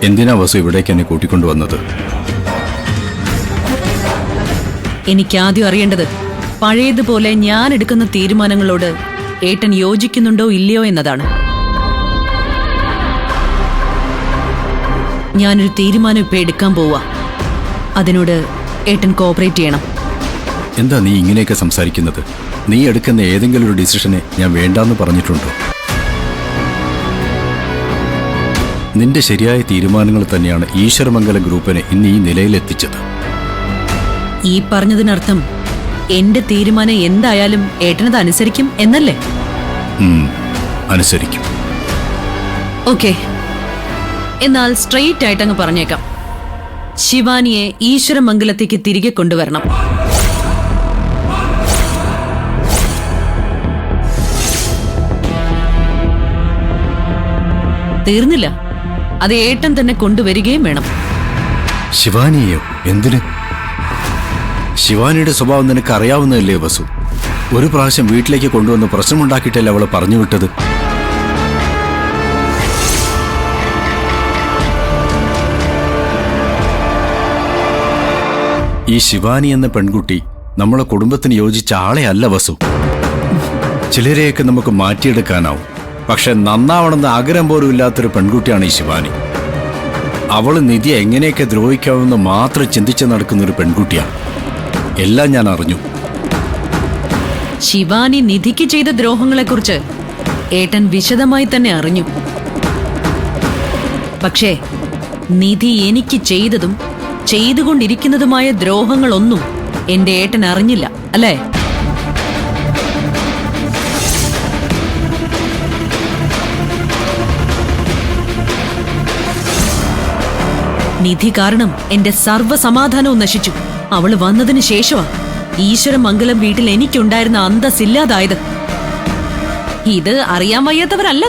എന്തിനാ വസു ഇവിടേക്ക് എന്നെ കൂട്ടിക്കൊണ്ടുവന്നത്? എനിക്കാദ്യം അറിയേണ്ടത് പഴയതുപോലെ ഞാൻ എടുക്കുന്ന തീരുമാനങ്ങളോട് ഏട്ടൻ യോജിക്കുന്നുണ്ടോ ഇല്ലയോ എന്നതാണ്. ഞാനൊരു തീരുമാനം ഇപ്പൊ എടുക്കാൻ പോവാ. അതിനോട് ഏട്ടൻ കോപ്പറേറ്റ് ചെയ്യണം. എന്താ നീ ഇങ്ങനെയൊക്കെ സംസാരിക്കുന്നത്? നീ എടുക്കുന്ന ഏതെങ്കിലും ഒരു ഡിസിഷനെ ഞാൻ വേണ്ടാന്ന് പറഞ്ഞിട്ടുണ്ടോ? നിന്റെ ശരിയായ തീരുമാനങ്ങൾ തന്നെയാണ് ഈശ്വരമംഗലം ഗ്രൂപ്പിനെ ഇന്ന് ഈ നിലയിലെത്തിച്ചത്. ഈ പറഞ്ഞതിനർത്ഥം എന്റെ തീരുമാനം എന്തായാലും ഏട്ടനത് അനുസരിക്കും എന്നല്ലേ? അനുസരിക്കും. ഓക്കെ, എന്നാൽ സ്ട്രെയിറ്റ് ആയിട്ടങ്ങ് പറഞ്ഞേക്കാം, ശിവാനിയെ ഈശ്വരമംഗലത്തേക്ക് തിരികെ കൊണ്ടുവരണം. തീർന്നില്ല, അത് ഏട്ടൻ തന്നെ കൊണ്ടുവരികയും വേണം. ശിവാനിയോ? എന്തിന്? ശിവാനിയുടെ സ്വഭാവം നിനക്ക് അറിയാവുന്നതല്ലേ വസു? ഒരു പ്രാവശ്യം വീട്ടിലേക്ക് കൊണ്ടുവന്ന് പ്രശ്നമുണ്ടാക്കിയിട്ടല്ലേ അവളെ പറഞ്ഞു വിട്ടത്? ഈ ശിവാനി എന്ന പെൺകുട്ടി നമ്മളെ കുടുംബത്തിന് യോജിച്ച ആളെ അല്ല വസു. ചിലരെയൊക്കെ നമുക്ക് മാറ്റിയെടുക്കാനാവും, പക്ഷെ നന്നാവണമെന്ന് ആഗ്രഹം പോലും ഇല്ലാത്തൊരു പെൺകുട്ടിയാണ് ഈ ശിവാനി. അവള് നിധിയെ എങ്ങനെയൊക്കെ ദ്രോഹിക്കാമെന്ന് മാത്രം ചിന്തിച്ച് നടക്കുന്നൊരു പെൺകുട്ടിയാണ്. എല്ലാം ഞാൻ അറിഞ്ഞു. ശിവാനി നിധിക്ക് ചെയ്ത ദ്രോഹങ്ങളെക്കുറിച്ച് ഏട്ടൻ വിശദമായി തന്നെ അറിഞ്ഞു. പക്ഷേ നിധി എനിക്ക് ചെയ്തതും ചെയ്തുകൊണ്ടിരിക്കുന്നതുമായ ദ്രോഹങ്ങളൊന്നും എന്റെ ഏട്ടൻ അറിഞ്ഞില്ല, അല്ലേ? നിധി കാരണം എന്റെ സർവ്വസമാധാനവും നശിച്ചു. അവള് വന്നതിന് ശേഷമാ ഈശ്വരമംഗലം വീട്ടിൽ എനിക്കുണ്ടായിരുന്ന അന്തസ്സില്ലാതായത്. ഇത് അറിയാൻ വയ്യാത്തവരല്ല